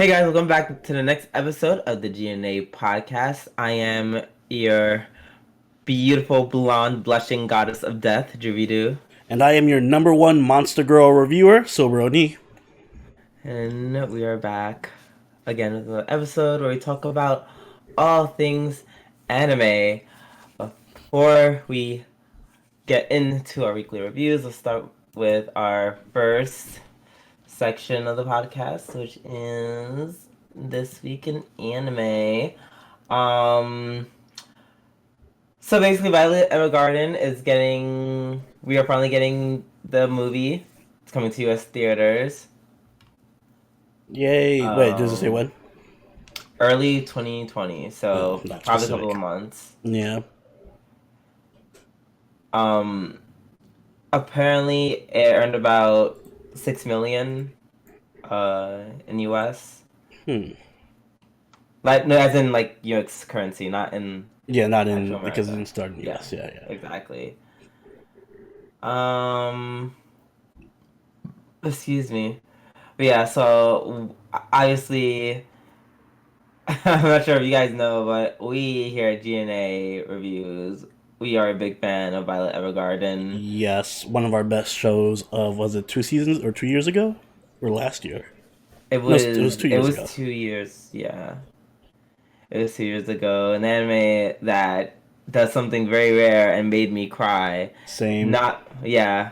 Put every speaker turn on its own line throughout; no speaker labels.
Hey guys, welcome back to the next episode of the G&A podcast. I am your beautiful, blonde, blushing goddess of death, Juvidu.
And I am your number one Monster Girl reviewer, Soberoni.
And we are back again with an episode where we talk about all things anime. Before we get into our weekly reviews, let's start with our first section of the podcast, which is This Week in Anime. So basically, Violet Evergarden is we are finally getting the movie. It's coming to US theaters.
Yay. Wait, does it say when?
Early 2020, so
Not
probably a
specific.
couple of months.
Yeah.
Apparently it earned about 6 million in US. Like, no, as in like US currency, not in
Yeah, not in
actual
because it
America.
didn't start in the US. Yeah.
Exactly. Excuse me. But yeah, so obviously I'm not sure if you guys know, but we here at G&A Reviews, we are a big fan of Violet Evergarden.
Yes, one of our best shows of, was it 2 seasons or 2 years ago? Or last year?
It
No, it was
was
two
it
years
was
ago.
2 years, yeah. It was 2 years ago. An anime that does something very rare and made me cry.
Same.
Not a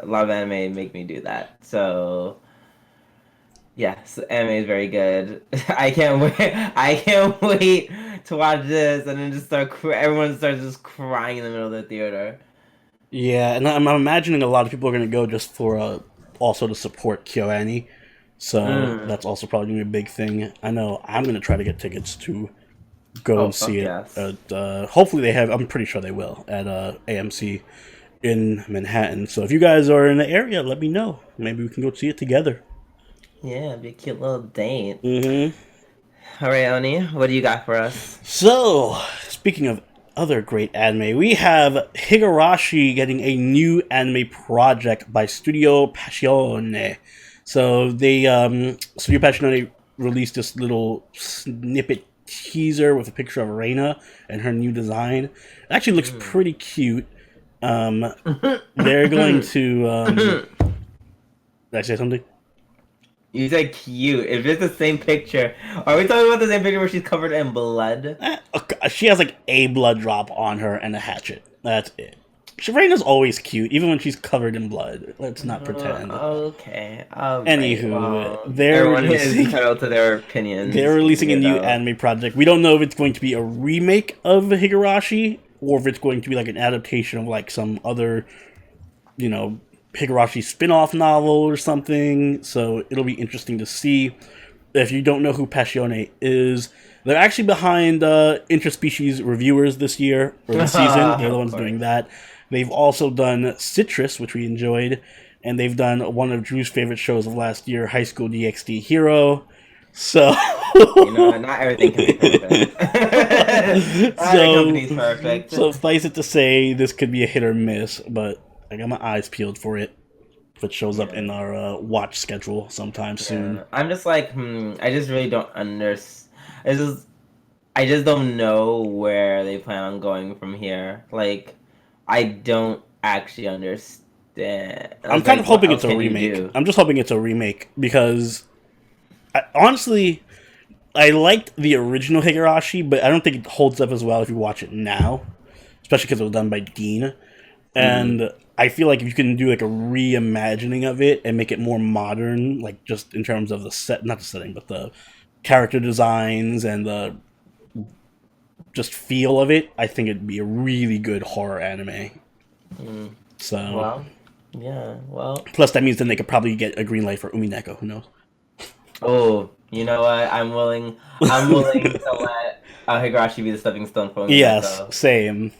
lot of anime make me do that. So yes, anime is very good. I can't wait. I can't wait to watch this and then just everyone starts just crying in the middle of the theater.
Yeah, and I'm imagining a lot of people are going to go just for also to support KyoAni. So that's also probably going to be a big thing. I know I'm going to try to get tickets to go
Oh
and see
fuck
it.
yes.
Hopefully they have. I'm pretty sure they will at AMC in Manhattan. So if you guys are in the area, let me know. Maybe we can go see it together.
Yeah, it'd be a cute little date.
Mm-hmm.
All right, Oni, what do you got for us?
So speaking of other great anime, we have Higurashi getting a new anime project by Studio Passione. So Studio Passione released this little snippet teaser with a picture of Reina and her new design. It actually looks pretty cute. They're going to. Did I say something?
You said cute. If it's the same picture, are we talking about the same picture where she's covered in blood?
Okay, she has like a blood drop on her and a hatchet. That's it. Reina's always cute, even when she's covered in blood. Let's not pretend.
Okay. All right.
Anywho,
Well,
they're
everyone is
releasing,
entitled to their opinions.
they're releasing a new
Weirdo.
anime project. We don't know if it's going to be a remake of Higurashi or if it's going to be like an adaptation of like some other, Higurashi spin-off novel or something. So it'll be interesting to see. If you don't know who Passione is, they're actually behind Interspecies Reviewers this year, or this season. They're the ones doing that. They've also done Citrus, which we enjoyed, and they've done one of Drew's favorite shows of last year, High School DxD Hero. So,
not everything can be perfect. Not every company's perfect.
So suffice it to say, this could be a hit or miss, but I got my eyes peeled for it. If it shows up in our watch schedule sometime soon.
I'm just like, I just really don't understand. I just don't know where they plan on going from here. Like, I don't actually understand.
I'm kind of hoping it's a remake. I'm just hoping it's a remake because, honestly, I liked the original Higurashi, but I don't think it holds up as well if you watch it now, especially because it was done by Dean. And I feel like if you can do like a reimagining of it and make it more modern, like just in terms of not the setting, but the character designs and the just feel of it, I think it'd be a really good horror anime. So, plus that means then they could probably get a green light for Umineko. Who knows?
Oh, you know what? I'm willing to let Higurashi be the stepping stone for Umineko.
Yes, same.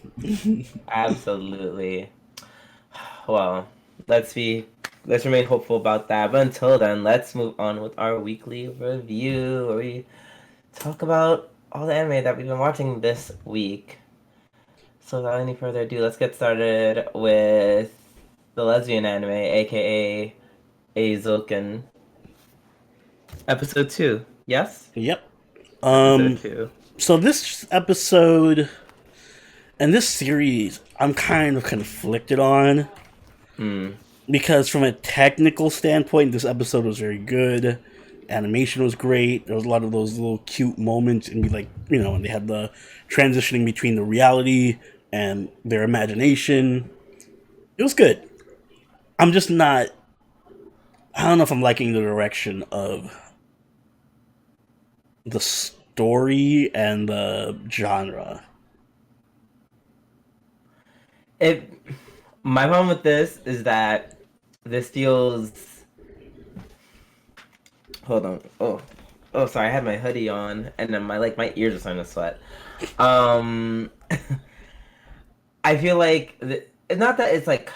Absolutely. Well, let's remain hopeful about that. But until then, let's move on with our weekly review, where we talk about all the anime that we've been watching this week. So without any further ado, let's get started with the lesbian anime, aka Eizouken, episode 2. Yes.
Yep.
Episode 2.
So this episode and this series, I'm kind of conflicted on because from a technical standpoint, this episode was very good. Animation was great. There was a lot of those little cute moments, and when they had the transitioning between the reality and their imagination. It was good. I'm just not. I don't know if I'm liking the direction of the story and the genre.
My problem with this is that this feels. Hold on. Oh, sorry. I had my hoodie on, and then my ears are starting to sweat. I feel like it's not that it's like.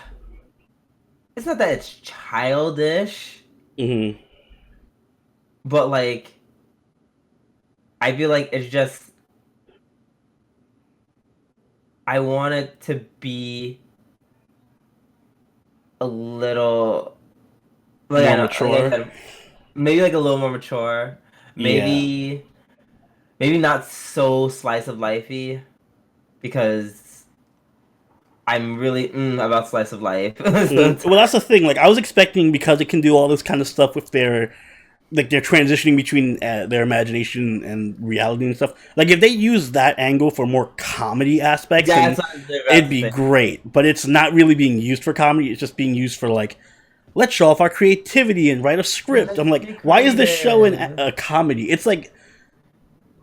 It's not that it's childish, but like, I feel like it's just. I want it to be a little
More mature.
like maybe like a little more mature. Maybe not so slice of lifey, because I'm really about slice of life.
Well, that's the thing. Like, I was expecting, because it can do all this kind of stuff with their they're transitioning between their imagination and reality and stuff. Like, if they use that angle for more comedy aspects, it'd be great. But it's not really being used for comedy. It's just being used for, like, let's show off our creativity and write a script. I'm like, why is this show a comedy? It's like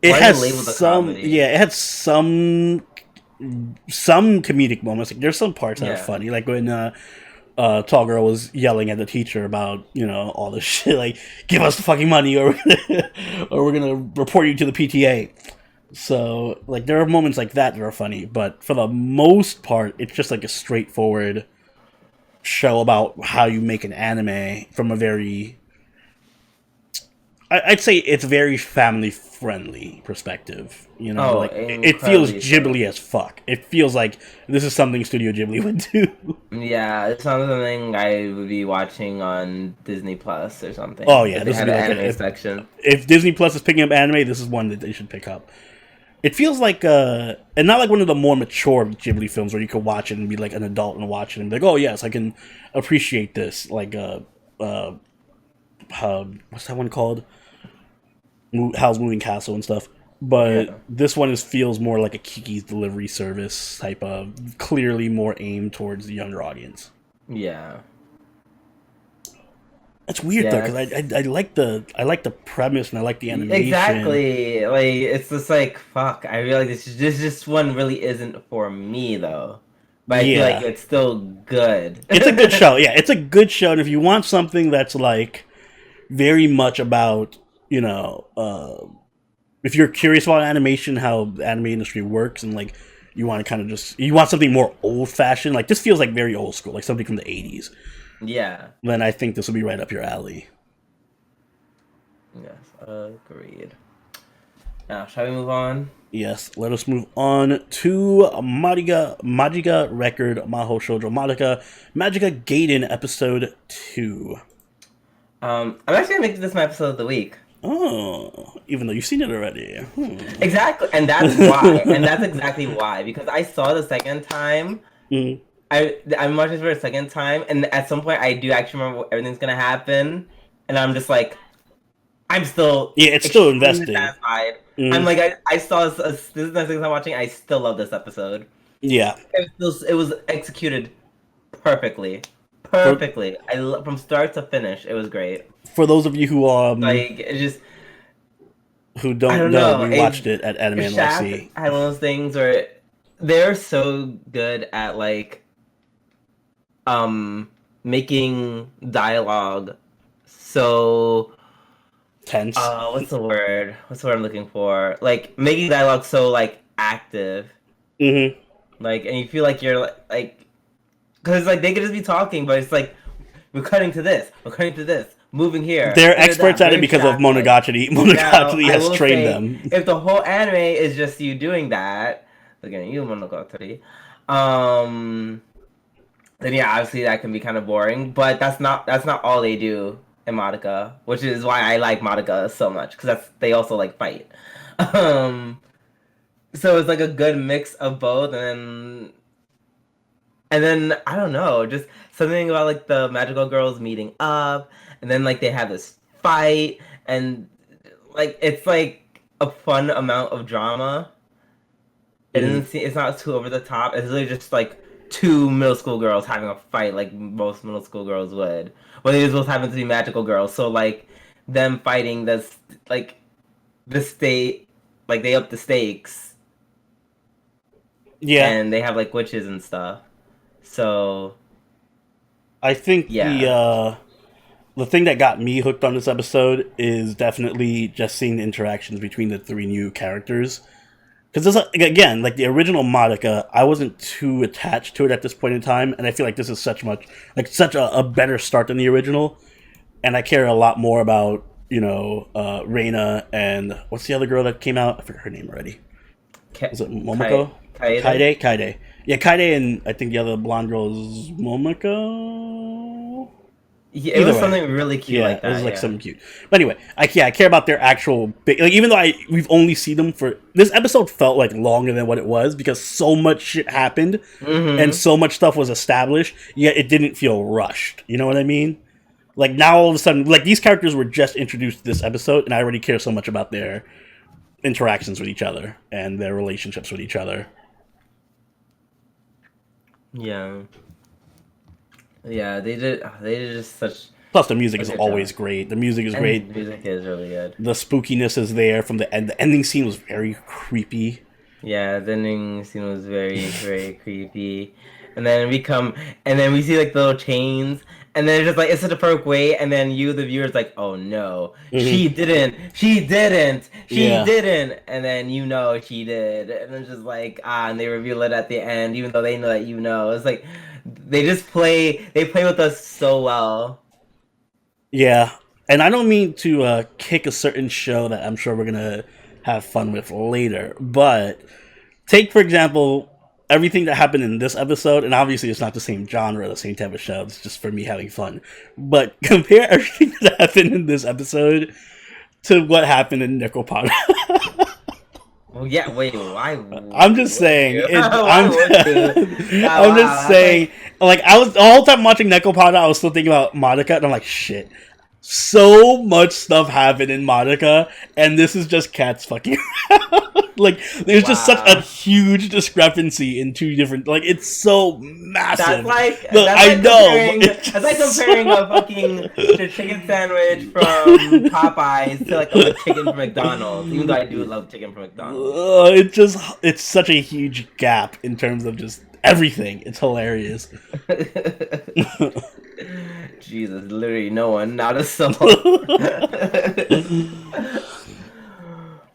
it has some, it had some comedic moments. Like, there's some parts that are funny, like when tall girl was yelling at the teacher about all this shit, like, give us the fucking money or we're gonna report you to the PTA. So, like, there are moments like that are funny, but for the most part, it's just like a straightforward show about how you make an anime from a very, I'd say it's very family friendly perspective. It feels Ghibli as fuck. It feels like this is something Studio Ghibli would do.
Yeah, it's something I would be watching on Disney Plus or something.
Oh yeah,
this had an anime section.
If Disney Plus is picking up anime, this is one that they should pick up. It feels like and not like one of the more mature Ghibli films where you could watch it and be like an adult and watch it and be like, oh yes, I can appreciate this. Like what's that one called? Howl's Moving Castle and stuff. But this one feels more like a Kiki's Delivery Service type of, clearly more aimed towards the younger audience.
Yeah.
That's weird though, because I like the premise and I like the animation.
Exactly. Like, it's just like, fuck. I feel like this one really isn't for me though. But I feel like it's still good.
It's a good show. Yeah, it's a good show. And if you want something that's like very much about, if you're curious about animation, how the anime industry works, and like you want to kind of you want something more old fashioned, like this feels like very old school, like something from the 80s.
Yeah.
Then I think this will be right up your alley.
Yes, agreed. Now, shall we move on?
Yes, let us move on to Magica Record Maho Shoujo Madoka Magica Gaiden Episode 2.
I'm actually gonna make this my episode of the week.
Oh, even though you've seen it already.
Exactly, and that's why. And that's exactly why. Because I saw the second time. I'm watching this for a second time, and at some point I do actually remember what everything's gonna happen, and I'm just like, I'm still
it's still invested.
I'm like, I saw this is the second time watching. I still love this episode.
Yeah,
it was executed perfectly. From start to finish, it was great.
For those of you who
like, it just
who don't know, we watched it at Anime NYC.
I had one of those things where they're so good at like making dialogue so
tense.
What's the word I'm looking for? Like, making dialogue so like active. Like, and you feel like you're like, because like they could just be talking, but it's like, we're cutting to this, moving here.
They're experts at it because of Monogatari. Monogatari has trained them.
If the whole anime is just you doing that, looking at you, Monogatari, then yeah, obviously that can be kind of boring. But that's not all they do and Madoka, which is why I like Madoka so much because they also like fight. Um, so it's like a good mix of both, and then I don't know, just something about like the magical girls meeting up, and then like they have this fight, and like it's like a fun amount of drama. It doesn't seem, it's not too over the top. It's really just like two middle school girls having a fight like most middle school girls would. But they just both happen to be magical girls, so like them fighting this like the state, like they up the stakes.
Yeah,
and they have like witches and stuff. So
I think the thing that got me hooked on this episode is definitely just seeing the interactions between the three new characters. Because again, like the original Madoka, I wasn't too attached to it at this point in time, and I feel like this is such a better start than the original, and I care a lot more about Reina and what's the other girl that came out? I forgot her name already. Is it Momoko? Kaede. Yeah, Kaede, and I think the other blonde girl is Momoko.
Yeah, it was something really cute like that.
It was like something cute. But anyway, I care about their actual big, like, even though we've only seen them for this episode felt like longer than what it was because so much shit happened and so much stuff was established, yet it didn't feel rushed. You know what I mean? Like now all of a sudden, like these characters were just introduced this episode, and I already care so much about their interactions with each other and their relationships with each other.
Yeah, they did just such.
Plus, the music is always great. The music is great.
The music is really good.
The spookiness is there from the end. The ending scene was very creepy.
Yeah, the ending scene was very, very creepy. And then we see like the little chains, and then it's just like it's such a perfect way. And then the viewer's like, oh no, she didn't, and then she did, and it's just like and they reveal it at the end, even though they know that It's like they play with us so well.
Yeah, and I don't mean to kick a certain show that I'm sure we're gonna have fun with later, but take for example everything that happened in this episode, and obviously it's not the same genre, the same type of show, it's just for me having fun, but compare everything that happened in this episode to what happened in Nekopara.
Well, yeah, wait, why?
I'm just saying. I'm just saying. Like I was the whole time watching Nekopara, I was still thinking about Madoka, and I'm like, shit. So much stuff happened in Madoka, and this is just cats fucking around. Like, there's just such a huge discrepancy in two different. Like, it's so massive.
That's like comparing a fucking chicken sandwich from Popeyes to like a chicken from McDonald's. Even though I do love chicken from McDonald's.
It's such a huge gap in terms of just everything. It's hilarious.
Jesus, literally no one, not a soul.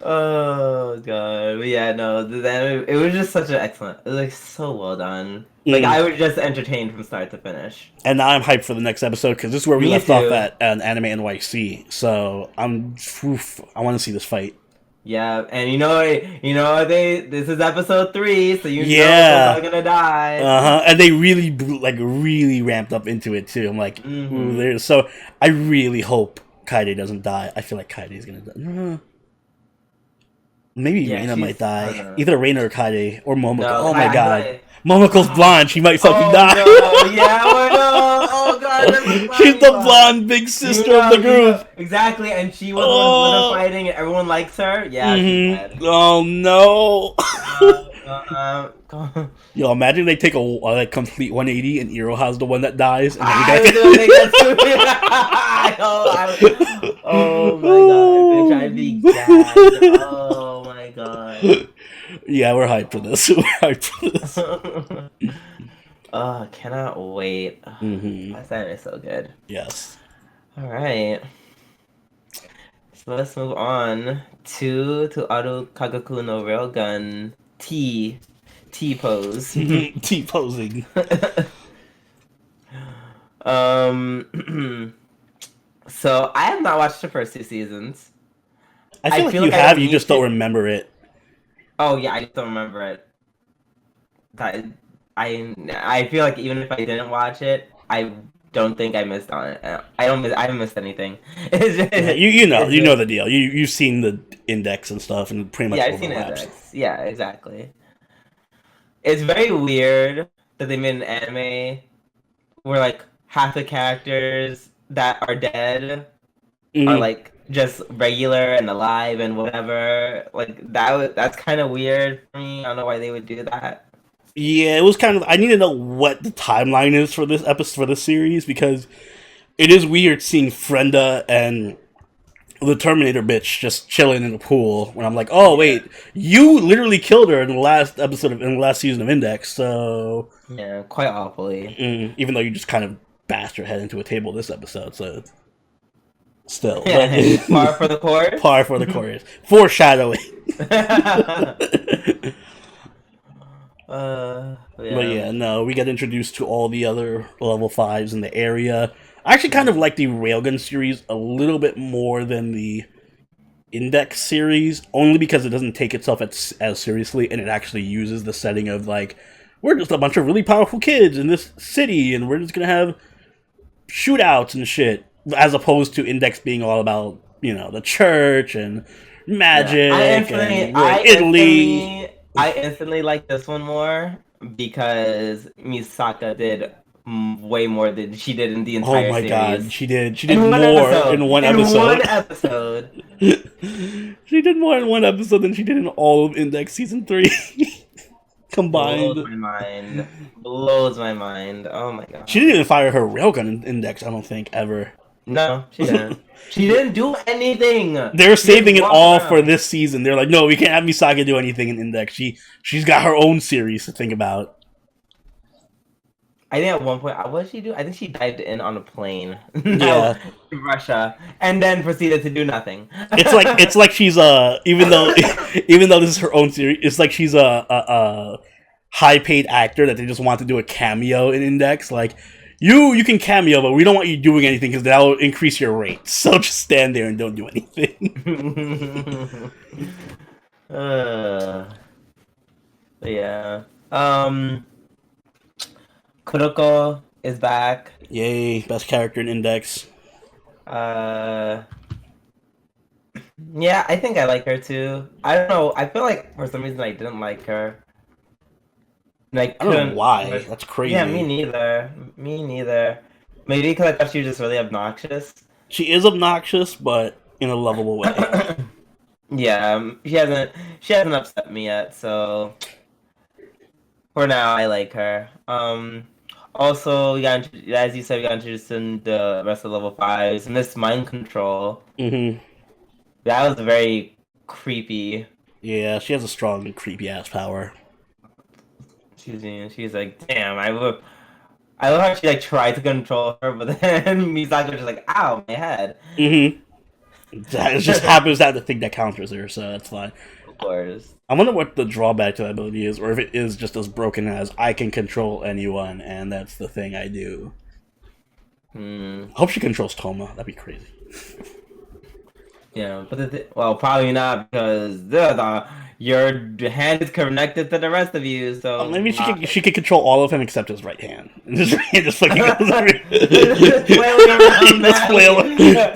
Oh god, but yeah, no, it was just such an excellent. It was like so well done. Like I was just entertained from start to finish.
And now I'm hyped for the next episode because this is where we left off at Anime NYC. So I want to see this fight.
Yeah, and this is episode 3, so they're all gonna die.
And they really ramped up into it too. I'm like, ooh, so I really hope Kaede doesn't die. I feel like Kaede is gonna die. Maybe Reina might die. Either Reina or Kaede or Momoko. No, my god. Momoko's blonde. She might fucking die.
No. Yeah, oh god.
She's the blonde big sister of the group.
Exactly, and she was the one fighting and everyone likes her. Yeah, she's dead.
Oh no. Yo, imagine they take a complete 180 and Iroha's the one that dies. And
oh my god, bitch, I'd be gagged. Oh my god.
Yeah, we're hyped for this.
Oh, cannot wait. That anime is so good.
Yes.
Alright. So let's move on to Aru Kagaku no Railgun T pose.
T posing.
So I have not watched the first 2 seasons.
I feel like you have, you just don't remember it.
Oh yeah, I just don't remember it. I feel like even if I didn't watch it, I don't think I missed on it. I haven't missed anything.
You know the deal. You've seen the index and stuff, and pretty much
I've seen index. Yeah, exactly. It's very weird that they made an anime where like half the characters that are dead are like just regular and alive and whatever. Like that's kind of weird for me. I don't know why they would do that.
Yeah, it was kind of. I need to know what the timeline is for this episode, for this series, because it is weird seeing Frenda and the Terminator bitch just chilling in the pool when I'm like, oh wait, you literally killed her in the last season of Index, so
yeah, quite awfully.
Even though you just kind of bashed your head into a table this episode, so still,
par for the course.
Par for the course. Foreshadowing. But yeah, no, we get introduced to all the other level 5s in the area. I actually kind of like the Railgun series a little bit more than the Index series, only because it doesn't take itself as seriously, and it actually uses the setting of, like, we're just a bunch of really powerful kids in this city, and we're just gonna have shootouts and shit, as opposed to Index being all about, the church and magic and Italy.
I instantly like this one more because Misaka did way more than she did in the entire series.
Oh my god, she did more in one episode. She did more in one episode than she did in all of Index Season 3 combined.
Blows my mind. Oh my god.
She didn't even fire her railgun in Index, I don't think, ever.
No, she didn't. She didn't do anything.
They're saving it all for this season. They're like, no, we can't have Misaka do anything in Index. She's got her own series to think about.
I think at one point, what did she do? I think she dived in on a plane.
Yeah,
to Russia, and then proceeded to do nothing.
It's like she's even though this is her own series, it's like she's a high paid actor that they just want to do a cameo in Index. Like, you can cameo, but we don't want you doing anything because that will increase your rate. So just stand there and don't do anything.
Yeah. Kuroko is back.
Yay, best character in Index.
Yeah, I think I like her too. I don't know. I feel like for some reason I didn't like her. Like,
I don't know why. That's crazy.
Yeah, me neither. Maybe because I thought she was just really obnoxious.
She is obnoxious, but in a lovable way.
Yeah, she hasn't upset me yet, so for now I like her. Also, as you said, we got introduced in the rest of level 5s. Miss Mind Control.
Mm-hmm.
That was very creepy.
Yeah, she has a strong, creepy ass power.
She's like, damn, I love how she tried to control her, but then Misako was just like, ow, my head.
Mm-hmm. It just happens to have the thing that counters her, so that's fine.
Of course.
I wonder what the drawback to that ability is, or if it is just as broken as I can control anyone, and that's the thing I do. I hope she controls Toma. That'd be crazy.
Yeah, but probably not, because your hand is connected to the rest of you, so
maybe she could control all of him except his right hand. Just fucking goes around,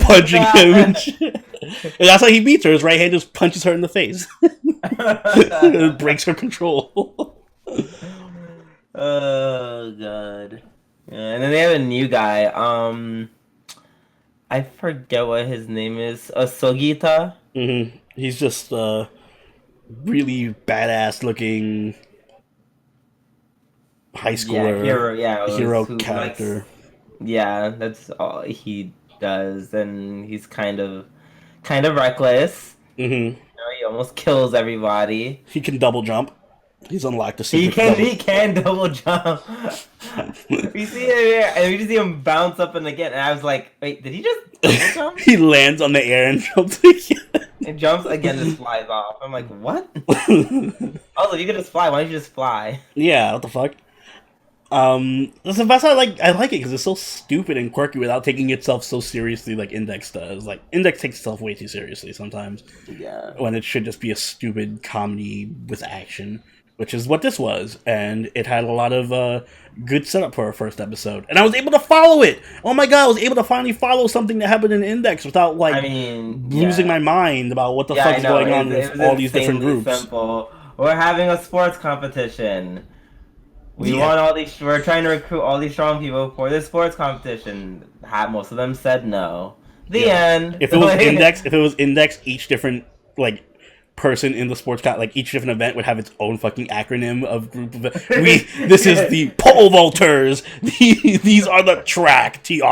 punching him and shit. And that's how he beats her. His right hand just punches her in the face. It breaks her control.
Oh god. Yeah, and then they have a new guy. I forget what his name is. Sogita.
Mm-hmm. He's just really badass looking high schooler hero character.
That's all he does, and he's kind of reckless.
Mm-hmm.
He almost kills everybody.
He can double jump. He's unlocked a secret.
He can double jump. We see him here, and we just see him bounce up and again. And I was like, wait, did he just double jump?
He lands on the air and jumps again.
And jumps again, just flies off. I'm like, what? Also, if you could just fly, why don't you just fly?
Yeah, what the fuck? That's the best. I like it because it's so stupid and quirky without taking itself so seriously like Index does. Like, Index takes itself way too seriously sometimes.
Yeah.
When it should just be a stupid comedy with action. which is what this was, and it had a lot of good setup for our first episode, and I was able to follow it. Oh my god, I was able to finally follow something that happened in Index without losing my mind about what the fuck is going on with all these different groups.
Simple. We're having a sports competition. We want all these. We're trying to recruit all these strong people for this sports competition. Most of them said no. The end.
If it was Index, each different person in the sports each different event would have its own fucking acronym of group of this is the pole vaulters, these are the track TRACK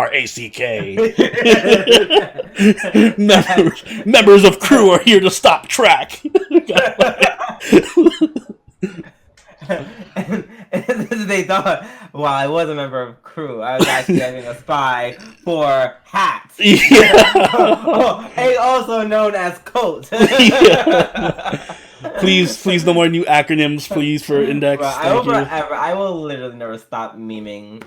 members of crew are here to stop track.
and they thought, well, I was a member of crew. I was actually having a spy for hats. And also known as coat.
Please, no more new acronyms, please, for Index.
Bro, I will literally never stop memeing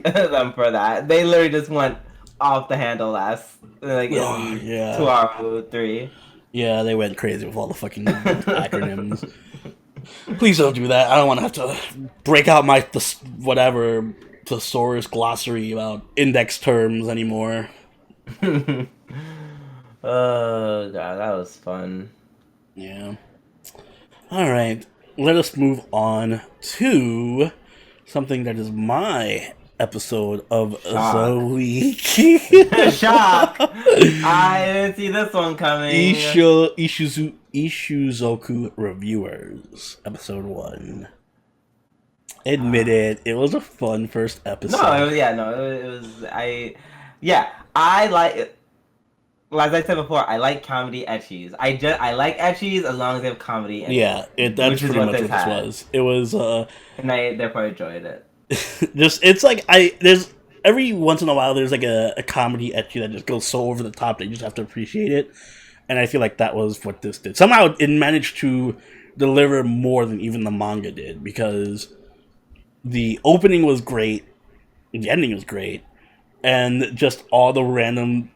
them for that. They literally just went off the handle last in 2 hour 3.
Yeah, they went crazy with all the fucking acronyms. Please don't do that. I don't want to have to break out my thesaurus glossary about Index terms anymore.
Oh god, that was fun.
Yeah. Alright, let us move on to something that is my episode of the week.
Shock! I didn't see this one coming.
Ishuzoku Reviewers, episode 1. Admit it was a fun first episode. I like. As I said before, I like comedy ecchis. I like ecchis as long as they have comedy. That's pretty much what this was. It was,
and I therefore enjoyed it.
There's every once in a while there's a comedy ecchi that just goes so over the top that you just have to appreciate it, and I feel like that was what this did. Somehow it managed to deliver more than even the manga did, because the opening was great, the ending was great, and just all the random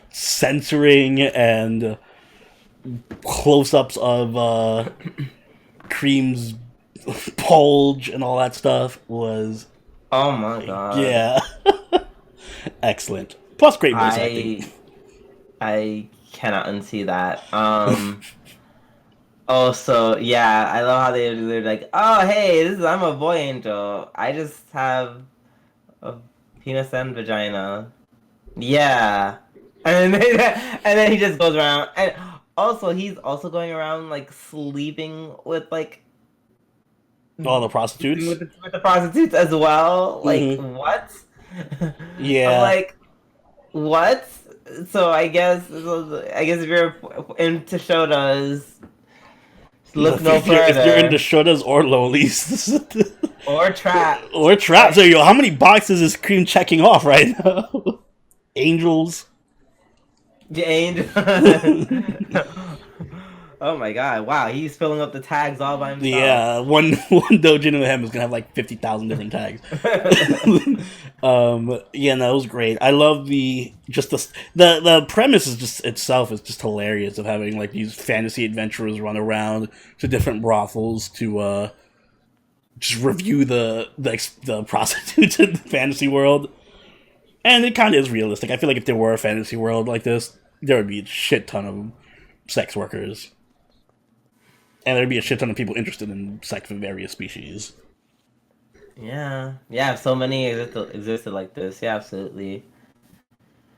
censoring and close-ups of Cream's bulge and all that stuff was...
Oh my god.
Yeah. Excellent. Plus great voice acting.
I cannot unsee that. Also, yeah, I love how they're like, oh hey, I'm a boy angel. I just have a penis and vagina. Yeah. And then he just goes around, and also he's also going around sleeping with
all the prostitutes,
with the prostitutes as well. What?
Yeah.
I'm what? So I guess if you're into shotas, look no further.
If you're into shotas or lolis,
or trap,
so how many boxes is Cream checking off right now? Angels.
The angel. Oh my god! Wow, he's filling up the tags all by himself.
Yeah, one doujin of him is gonna have 50,000 different tags. Yeah, no, it was great. I love the premise is just hilarious of having these fantasy adventurers run around to different brothels to just review the prostitutes in the fantasy world, and it kind of is realistic. I feel like if there were a fantasy world like this, there would be a shit ton of sex workers. And there'd be a shit ton of people interested in sex of various species.
Yeah. Yeah, if so many existed like this. Yeah, absolutely.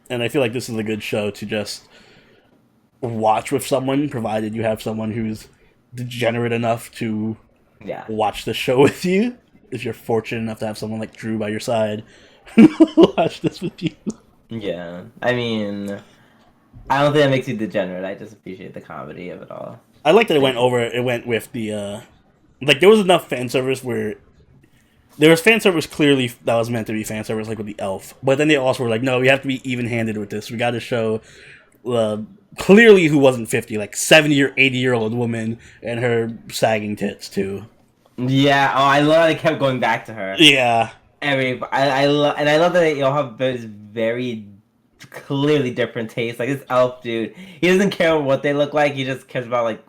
And I feel like this is a good show to just watch with someone, provided you have someone who's degenerate enough to watch the show with you. If you're fortunate enough to have someone like Drew by your side watch this with you.
Yeah. I mean, I don't think that makes you degenerate. I just appreciate the comedy of it all.
I like that it went with the there was enough fan service where there was fan service clearly that was meant to be fan service, with the elf, but then they also were like, no, we have to be even-handed with this. We got to show clearly who wasn't 50, 70 or 80-year-old woman and her sagging tits too.
Yeah. Oh, I love that they kept going back to her.
Yeah.
I love that they all have this very clearly different tastes. This elf dude, he doesn't care what they look like. He just cares about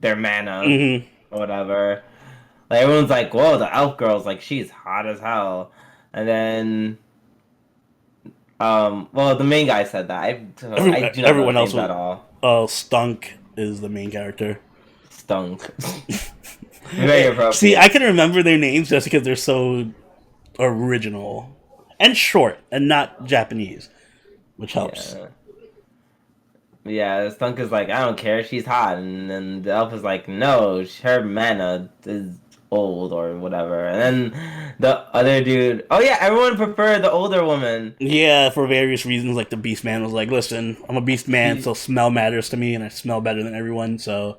their mana or whatever. Like everyone's like, whoa, the elf girl's like she's hot as hell, and then well, the main guy said that. I do not know
Everyone
the
else
names at all.
Stunk is the main character.
Stunk. Very appropriate.
See, I can remember their names just because they're so original and short and not Japanese, which helps.
Yeah, Stunk is like, I don't care, she's hot, and then the elf is like, no, her mana is old or whatever, and then the other dude, oh yeah, everyone preferred the older woman.
Yeah, for various reasons, like the beast man was like, listen, I'm a beast man, so smell matters to me, and I smell better than everyone, so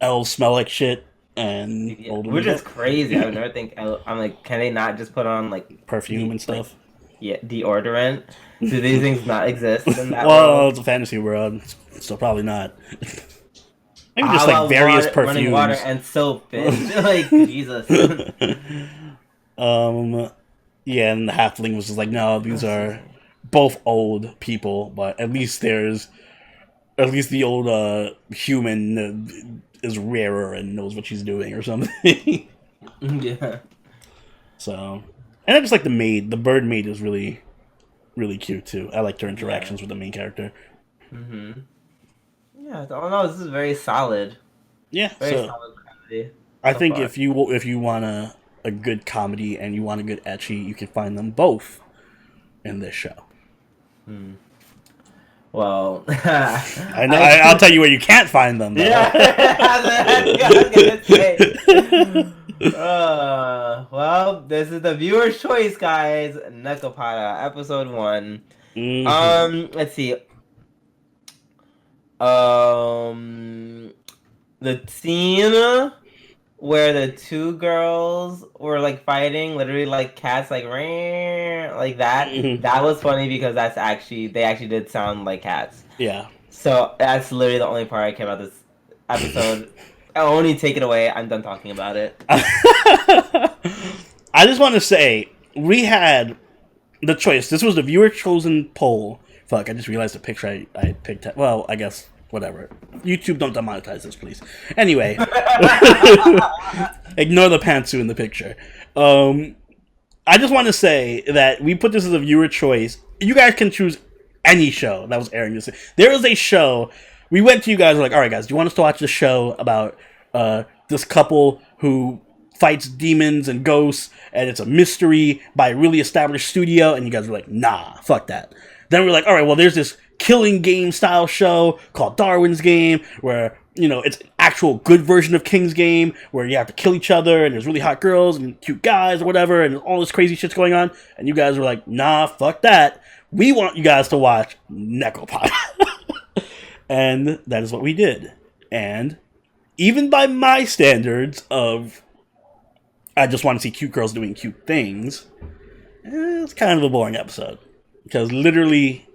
elves smell like shit, and
which is crazy. I would never think, I'm like, can they not just put on like
perfume and stuff?
Yeah, deodorant. Do these things not exist in that
well,
world?
it's a fantasy world, so probably not. Maybe just like various perfumes.
Running water and soap. Like, Jesus.
Yeah, and the halfling was just like, no, these are both old people, but at least the old human is rarer and knows what she's doing or something.
Yeah.
So, and I just like the maid. The bird maid is really, really cute too. I liked her interactions with the main character.
Mm-hmm. Yeah, I don't know. This is very solid.
Yeah,
very solid comedy.
I think if you want a good comedy and you want a good ecchi, you can find them both in this show.
Well,
I know. I'll tell you where you can't find them. Though.
Yeah, I was gonna say. Well, this is the viewer's choice, guys. Nekopara, episode 1. Mm-hmm. Let's see. The scene where the two girls were like fighting, literally like cats, like that. Mm-hmm. That was funny because they actually did sound like cats.
Yeah.
So that's literally the only part I care about this episode. I'll only take it away. I'm done talking about it.
I just want to say we had the choice. This was the viewer chosen poll. Fuck! I just realized the picture I picked. Well, I guess. Whatever. YouTube, don't demonetize this, please. Anyway. Ignore the pantsu in the picture. I just want to say that we put this as a viewer choice. You guys can choose any show that was airing this. There is a show. We went to you guys, like, all right, guys, do you want us to watch this show about this couple who fights demons and ghosts, and it's a mystery by a really established studio? And you guys were like, nah, fuck that. Then we're like, all right, well, there's this killing game style show called Darwin's Game where, you know, it's an actual good version of King's Game where you have to kill each other and there's really hot girls and cute guys or whatever and all this crazy shit's going on. And you guys were like, nah, fuck that. We want you guys to watch Nekopara. And that is what we did. And even by my standards of I just want to see cute girls doing cute things, it's kind of a boring episode. Because literally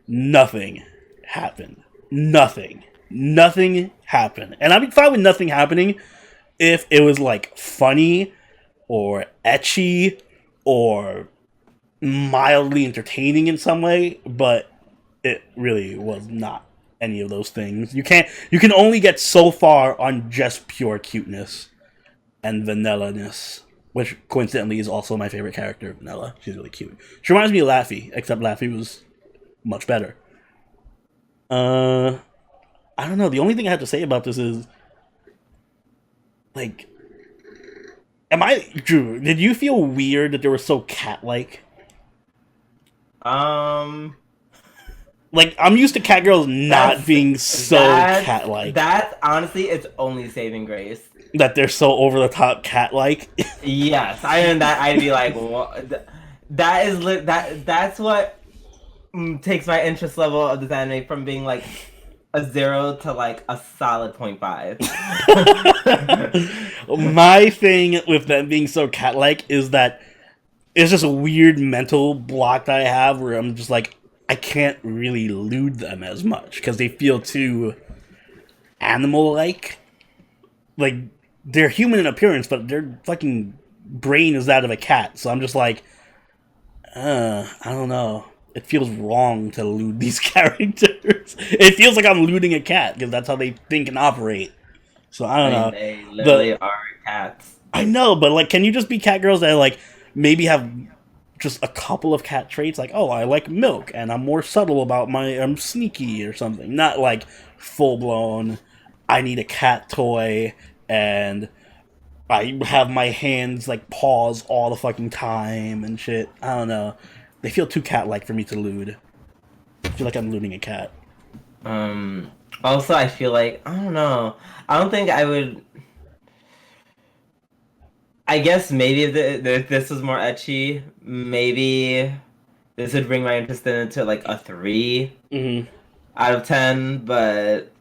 nothing happened. Nothing happened. And I'd be fine with nothing happening if it was like funny or ecchi or mildly entertaining in some way, but it really was not any of those things. You can only get so far on just pure cuteness and vanilla-ness, which coincidentally is also my favorite character, Vanilla. She's really cute. She reminds me of Laffy, except Laffy was much better. I don't know. The only thing I have to say about this is, like, Drew, did you feel weird that they were so cat-like? Like, I'm used to cat girls not being so cat-like.
That's, honestly, it's only saving grace.
That they're so over-the-top cat-like?
Yes. I'd be like, what? That's what takes my interest level of this anime from being like a 0 to like a solid 0.5.
My thing with them being so cat-like is that it's just a weird mental block that I have where I'm just like, I can't really lewd them as much because they feel too animal-like. Like, they're human in appearance, but their fucking brain is that of a cat. So I'm just like, I don't know. It feels wrong to lewd these characters. It feels like I'm lewding a cat because that's how they think and operate. So I don't know.
They literally are cats.
I know, but like, can you just be cat girls that like maybe have just a couple of cat traits? Like, oh, I like milk, and I'm more subtle about I'm sneaky or something. Not like full blown. I need a cat toy, and I have my hands like paws all the fucking time and shit. I don't know. They feel too cat-like for me to lewd. I feel like I'm lewding a cat.
Also, I feel like, I don't know. I don't think I would... I guess maybe if this was more ecchi, maybe this would bring my interest into like a 3 out of 10, but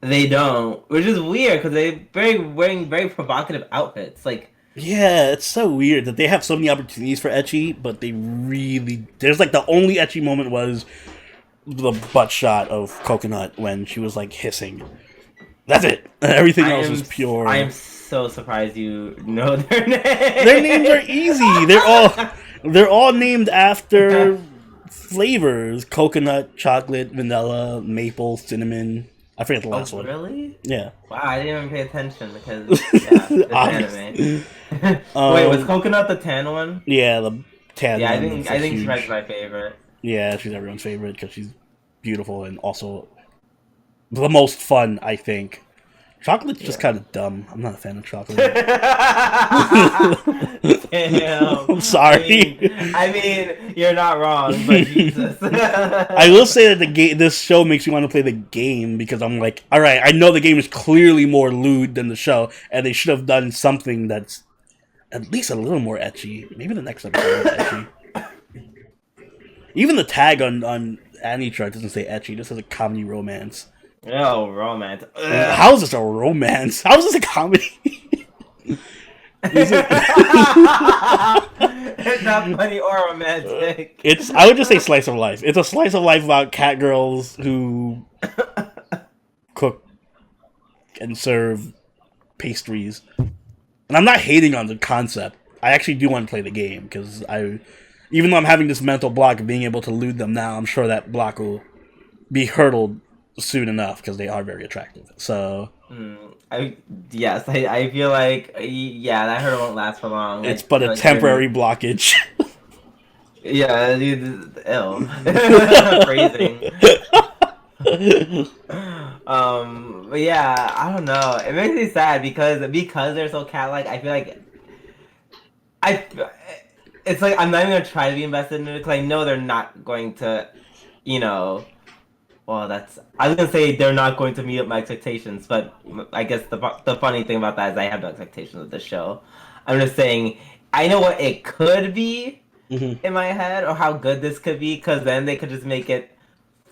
they don't, which is weird because they're wearing very provocative outfits. Like,
yeah, it's so weird that they have so many opportunities for ecchi, but they really... There's like the only ecchi moment was the butt shot of Coconut when she was like hissing. That's it. Everything else was pure.
I am so surprised you know their names.
Their names are easy. They're all named after flavors: coconut, chocolate, vanilla, maple, cinnamon. I forget the last one.
Really?
Yeah.
Wow, I didn't even pay attention because it's anime. Wait, was Coconut the tan one?
Yeah, the tan.
Yeah,
one
I think she's my favorite.
Yeah, she's everyone's favorite because she's beautiful and also the most fun, I think. Chocolate's just kind of dumb. I'm not a fan of chocolate.
Damn.
I'm sorry.
I mean, you're not wrong, but Jesus.
I will say that this show makes me want to play the game because I'm like, all right, I know the game is clearly more lewd than the show, and they should have done something that's at least a little more ecchi. Maybe the next episode is ecchi. Even the tag on Anitra doesn't say ecchi; it just says a comedy romance.
Oh, romance.
How is this a romance? How is this a comedy?
It's not funny or romantic.
I would just say slice of life. It's a slice of life about cat girls who cook and serve pastries. And I'm not hating on the concept. I actually do want to play the game because even though I'm having this mental block of being able to lewd them now, I'm sure that block will be hurdled soon enough because they are very attractive. So
I feel like that hurdle won't last for long.
It's but a temporary blockage.
Yeah, ill. Phrasing. But yeah, I don't know. It makes me sad because they're so cat-like. I feel like it's like I'm not even gonna try to be invested in it because I know they're not going to, Well, I was gonna say they're not going to meet up my expectations, but I guess the funny thing about that is I have no expectations of the show. I'm just saying I know what it could be in my head or how good this could be, because then they could just make it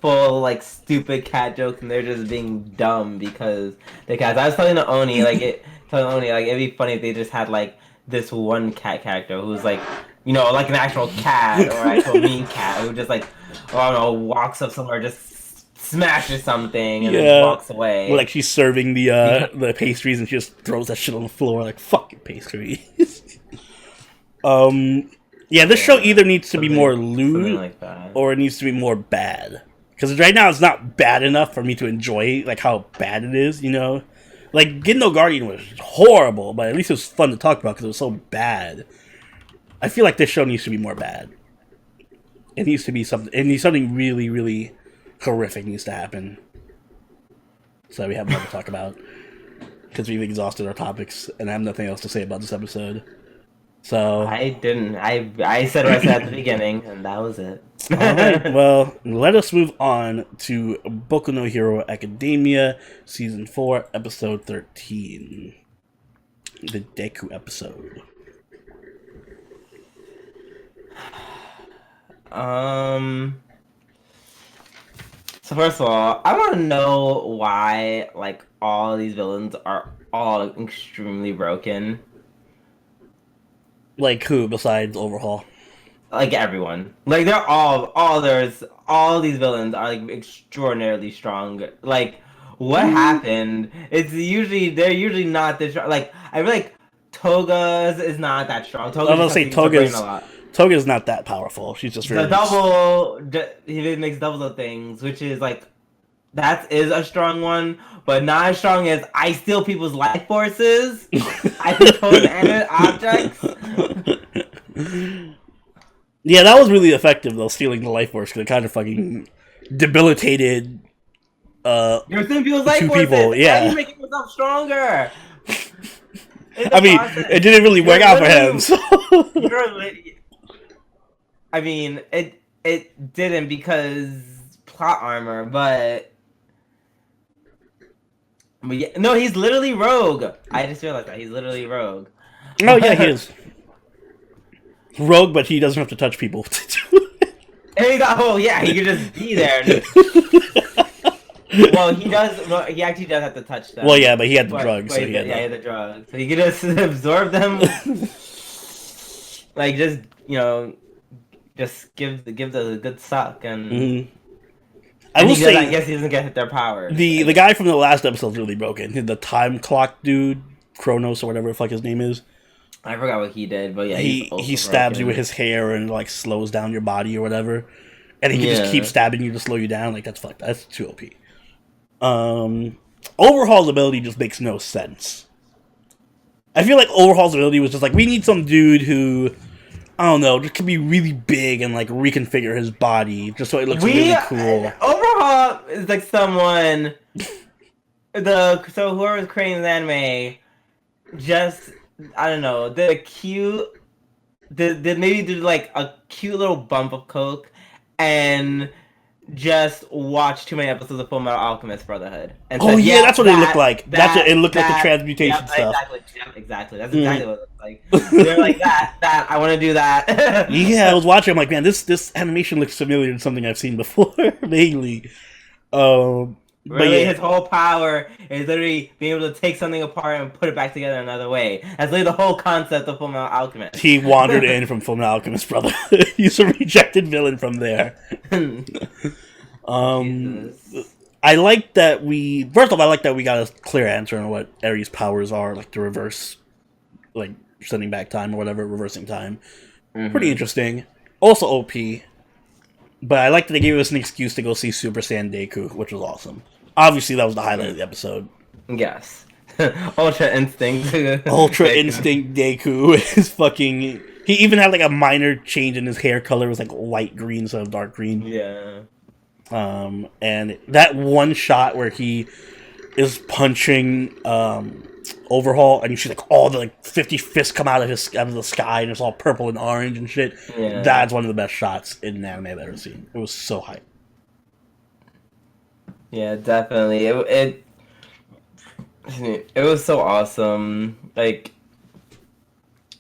full like stupid cat jokes and they're just being dumb because they're cats. I was telling Oni it'd be funny if they just had like this one cat character who's like, like an actual cat or actual mean cat who just like, I don't know, walks up somewhere, just smashes something and then walks away.
Or like she's serving the pastries and she just throws that shit on the floor like, fucking pastries. This show either needs to be more lewd
like
or it needs to be more bad. Because right now it's not bad enough for me to enjoy like how bad it is, Like Get No Guardian was horrible, but at least it was fun to talk about because it was so bad. I feel like this show needs to be more bad. It needs to be something really, really horrific needs to happen. So we have more to talk about. Because we've exhausted our topics and I have nothing else to say about this episode. So
I didn't. I said what I said at the beginning, and that was it.
Alright, well, let us move on to Boku no Hero Academia, Season 4, Episode 13. The Deku episode.
So first of all, I want to know why, like, all these villains are all extremely broken.
Like who besides Overhaul?
Like everyone. Like they're all these villains are like extraordinarily strong. Like what happened? They're usually not this strong. Like I feel like Toga's is not that strong.
I'm gonna say Toga's not that powerful. She's just very
he makes doubles of things, which is like That is a strong one, but not as strong as I steal people's life forces. I control inanimate objects.
Yeah, that was really effective though, stealing the life force, because it kind of fucking debilitated
You're stealing people's life
two
forces.
people. Yeah,
and you're making yourself stronger.
I mean, it didn't really work out for him. So.
I mean, it didn't because plot armor, but yeah, no, he's literally rogue. I just realized that he's literally rogue.
Oh yeah, he is rogue, but he doesn't have to touch people.
And he got, oh yeah, he could just be there. Well, he does. Well, he actually does have to touch them.
Well, yeah, but he had the drugs. So
he had the drugs, so he could just absorb them. Like just just give the good suck and.
Mm-hmm. I
guess he doesn't get their power.
The guy from the last episode is really broken. The time clock dude, Kronos or whatever the fuck his name is.
I forgot what he did, but yeah,
he stabs you with his hair and like slows down your body or whatever, and he can just keep stabbing you to slow you down. Like that's fucked. That's too OP. Overhaul's ability just makes no sense. I feel like Overhaul's ability was just like, we need some dude who, I don't know, just can be really big and like reconfigure his body just so it looks really cool.
Overhaul is like someone, so whoever's creating the anime, just, I don't know, did maybe do like a cute little bump of coke and just watch too many episodes of Full Metal Alchemist Brotherhood. And
said, that's what it looked like. It looked like the transmutation stuff.
Exactly. That's exactly what it looked like. They're like that. I want to do that.
Yeah, I was watching. I'm like, man, this animation looks familiar to something I've seen before, vaguely.
Really, his whole power is literally being able to take something apart and put it back together another way. That's literally the whole concept of Full Metal Alchemist.
He wandered in from Full Metal Alchemist Brotherhood. He's a rejected villain from there. I like that we got a clear answer on what Aries' powers are, like the reverse, like sending back time or whatever, reversing time. Mm-hmm. Pretty interesting. Also OP. But I like that they gave us an excuse to go see Super Saiyan Deku, which was awesome. Obviously, that was the highlight of the episode.
Yes. Ultra Instinct.
Ultra Instinct Deku is fucking... He even had like a minor change in his hair color. It was like light green instead of dark green.
Yeah.
And that one shot where he is punching Overhaul, and you see like all the like 50 fists come out of the sky, and it's all purple and orange and shit. Yeah. That's one of the best shots in an anime I've ever seen. It was so hype.
Yeah, definitely. It was so awesome. Like,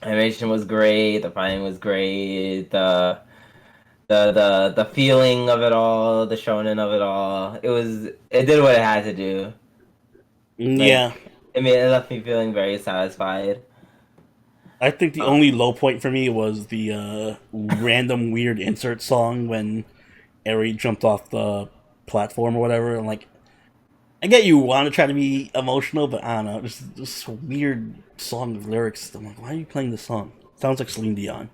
animation was great. The fighting was great. The feeling of it all, the shonen of it all. It did what it had to do. Like,
yeah.
It left me feeling very satisfied.
I think the only low point for me was the random weird insert song when Eri jumped off the platform or whatever. I'm like, I get you want to try to be emotional, but I don't know. This weird song with lyrics. I'm like, why are you playing this song? Sounds like Celine Dion.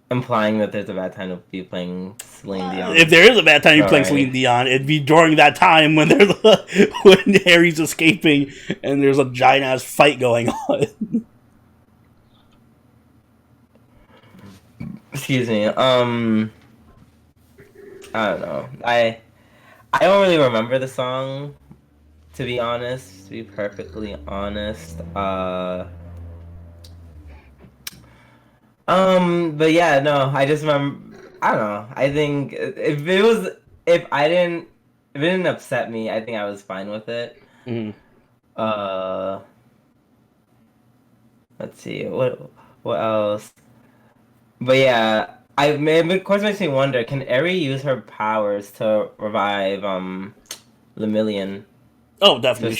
Implying that there's a bad time to be playing Celine Dion.
If there is a bad time you're playing Celine Dion, it'd be during that time when when Harry's escaping and there's a giant ass fight going on.
Excuse me. I don't know. I don't really remember the song, to be honest. To be perfectly honest. But yeah, no, I just remember, I don't know, I think if it didn't upset me, I think I was fine with it.
Mm-hmm.
Let's see, what else? But yeah, of course makes me wonder, can Eri use her powers to revive, Lemillion?
Oh, definitely.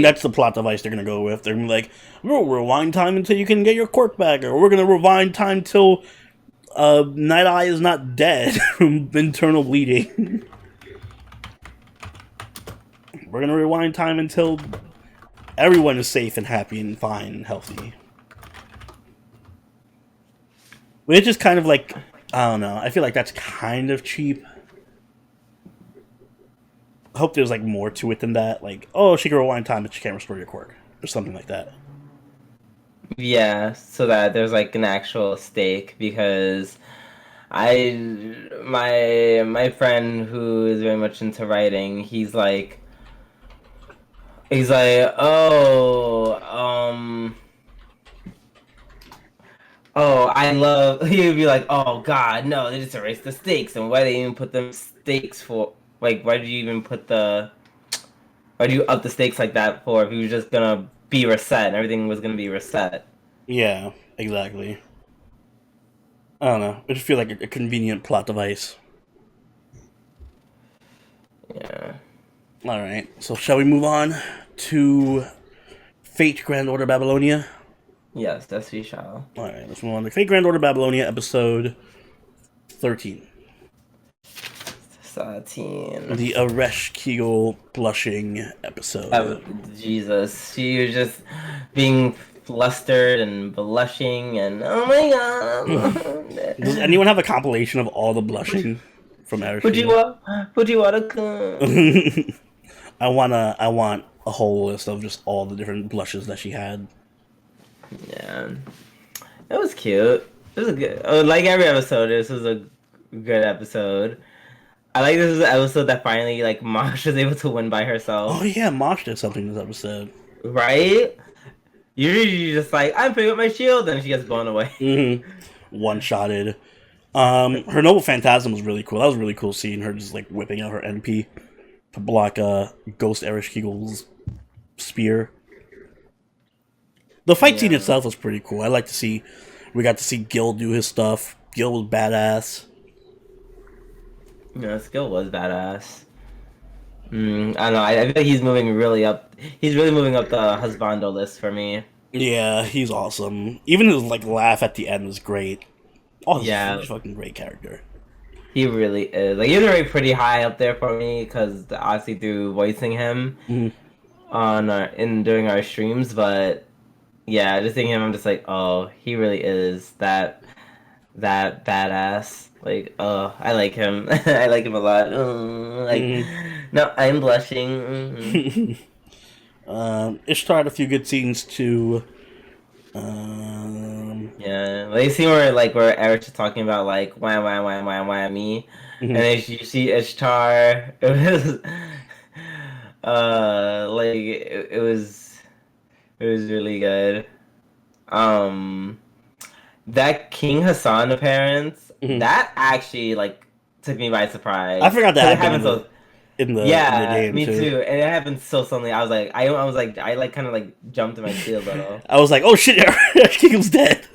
That's the plot device they're going to go with. They're going to be like, we'll rewind time until you can get your quirk back, or we're going to rewind time till Night Eye is not dead from internal bleeding. We're going to rewind time until everyone is safe and happy and fine and healthy. Which is kind of like, I don't know, I feel like that's kind of cheap. I hope there's like more to it than that. Like, oh, she can rewind time, but she can't restore your quirk, or something like that.
Yeah, so that there's like an actual stake, because my friend who is very much into writing, he's like, I love. He would be like, oh God, no, they just erased the stakes, and why they even put them stakes for? Like, why did you even why do you up the stakes like that for? If he was just gonna be reset and everything was gonna be reset.
Yeah, exactly. I don't know. It just feels like a convenient plot device.
Yeah.
All right. So shall we move on to Fate Grand Order Babylonia?
Yes, that's we shall.
All right. Let's move on to Fate Grand Order Babylonia, episode 13.
13.
The Ereshkigal blushing episode.
Jesus, she was just being flustered and blushing, and oh my God.
Does anyone have a compilation of all the blushing from Ereshkigal?
Fujiwara kun.
I want a whole list of just all the different blushes that she had.
Yeah, it was cute. It was a good. Like every episode, this was a good episode. I like this was an episode that finally, like, Mosh was able to win by herself.
Oh yeah, Mosh did something this episode.
Right? Usually you're just like, I'm picking up my shield, and she gets blown away.
Mm-hmm. One-shotted. Her Noble Phantasm was really cool. That was really cool seeing her just, like, whipping out her NP to block Ghost Ereshkigal's spear. The fight scene itself was pretty cool. We got to see Gil do his stuff. Gil was badass.
Yeah, skill was badass. I don't know. I feel like he's moving really up. He's really moving up the husbando list for me.
Yeah, he's awesome. Even his like laugh at the end was great. Oh, he's a fucking great character.
He really is. Like, he's already pretty high up there for me, because obviously through voicing him on during our streams. But yeah, just seeing him, I'm just like, oh, he really is that badass. Like, oh, I like him. I like him a lot. No, I'm blushing.
Ishtar had a few good scenes too.
Yeah, like, scene where Eric's talking about, like, wham me, and then you see Ishtar. It was like it was really good. That King Hassan appearance, that actually, like, took me by surprise.
I forgot that happened in the game,
me too. And it happened so suddenly. I was like, I kind of like jumped in my seat a little.
I was like, oh shit, Ereshkigal's dead.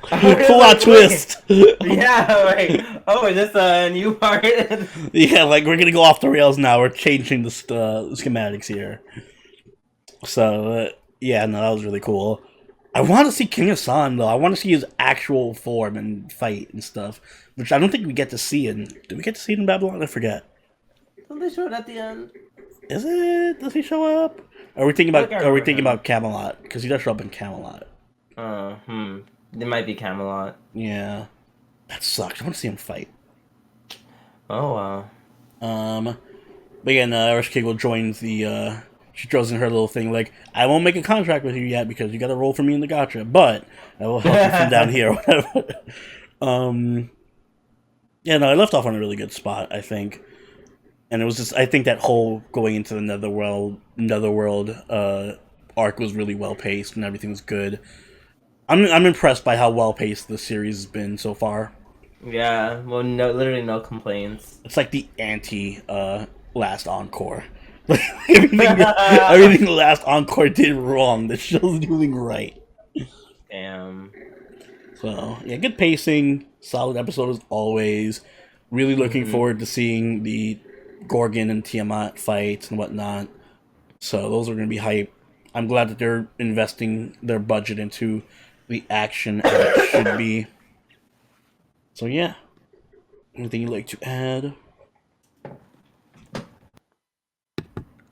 Plot twist.
Yeah, right. Oh, is this a new part?
Yeah, like, we're gonna go off the rails now. We're changing the schematics here. So yeah, no, that was really cool. I want to see King Hassan, though. I want to see his actual form and fight and stuff, which I don't think we get to see in... Do we get to see it in Babylon? I forget.
Don't they show it at the end?
Is it? Does he show up? Are we thinking about Camelot? Because he does show up in Camelot.
It might be Camelot.
Yeah. That sucks. I want to see him fight.
Oh, wow.
But yeah, Ereshkigal joins the... She throws in her little thing like, I won't make a contract with you yet because you got to roll for me in the gacha, but I will help you from down here or whatever. Yeah, no, I left off on a really good spot, I think. And it was just, I think that whole going into the Netherworld arc was really well paced and everything was good. I'm impressed by how well paced the series has been so far.
Yeah, well, literally no complaints.
It's like the anti last Encore. Everything the last Encore did wrong, the show's doing right.
Damn.
So yeah, good pacing, solid episode as always. Really looking forward to seeing the Gorgon and Tiamat fights and whatnot. So those are going to be hype. I'm glad that they're investing their budget into the action as it should be. So yeah, anything you'd like to add?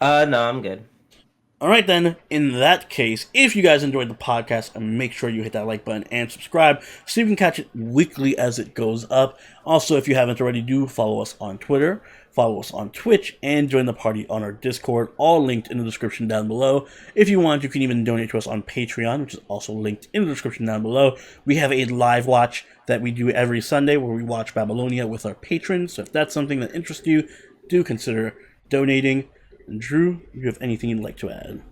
No, I'm good.
Alright then, in that case, if you guys enjoyed the podcast, make sure you hit that like button and subscribe so you can catch it weekly as it goes up. Also, if you haven't already, do follow us on Twitter. follow us on Twitch, and join the party on our Discord, all linked in the description down below. If you want, you can even donate to us on Patreon, which is also linked in the description down below. We have a live watch that we do every Sunday where we watch Babylonia with our patrons, so if that's something that interests you, do consider donating. And Drew, do you have anything you'd like to add?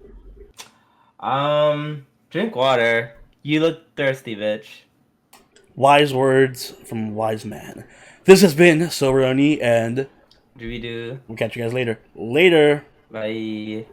Drink water. You look thirsty, bitch.
Wise words from a wise man. This has been Soberoni, and
Do we do?
we'll catch you guys later. Later!
Bye.